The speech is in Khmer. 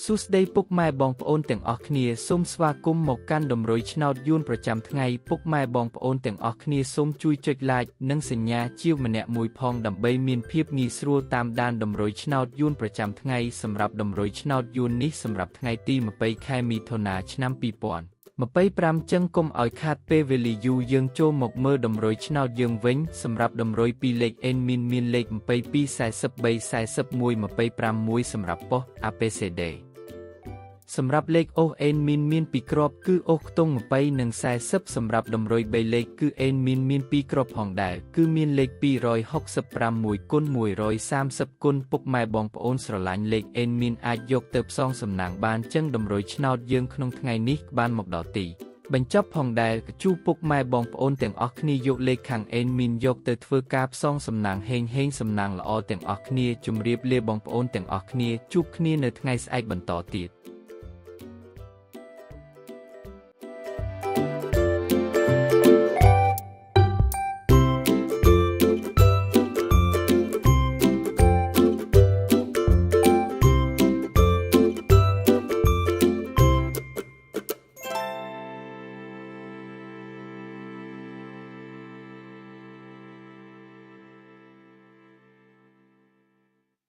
សួស្តីពុកម៉ែបងប្អូនទាំងអស់គ្នាសូមស្វាគមន៍មកកាន់តម្រុយឆ្នោតយួនប្រចាំថ្ងៃពុកម៉ែបងប្អូនទាំងអស់គ្នាសូមជួយចុច like និងសញ្ញាជាវម្នាក់មួយផងដើម្បីមានភាពងាយស្រួលតាមដានតម្រុយឆ្នោតយួនប្រចាំថ្ងៃសម្រាប់តម្រុយឆ្នោតយួននេះសម្រាប់ថ្ងៃទី20ខែមិថុនាឆ្នាំ2025ចឹងកុំឲ្យខាតពេលវេលាយូរយើងចូលមកមើលតម្រុយឆ្នោតយើងវិញសម្រាប់តម្រុយពីលេខ N មានលេខ22 43 41 25 សម្រាប់ប៉ុស ABCD សម្រាប់លេខអូស N មានពីរគ្រាប់គឺអូសខ្ទង់20និង40សម្រាប់តម្រុយ3លេខគឺ N មានពីរគ្រាប់ផងដែរគឺមានលេខ265 គុណ130គុណពុកម៉ែបងប្អូនស្រឡាញ់លេខ N អាចយកទៅផ្សងសំណាងបានចឹងតម្រុយឆ្នោតយើងក្នុងថ្ងៃនេះបានមកដល់ទីបញ្ចប់ផងដែរជូពុកម៉ែបងប្អូនទាំងអស់គ្នាយកលេខខាង N យកទៅធ្វើការផ្សងសំណាងហេងសំណាងល្អទាំងអស់គ្នាជម្រាបលាបងប្អូនទាំងអស់គ្នាជួបគ្នានៅថ្ងៃស្អែកបន្តទៀត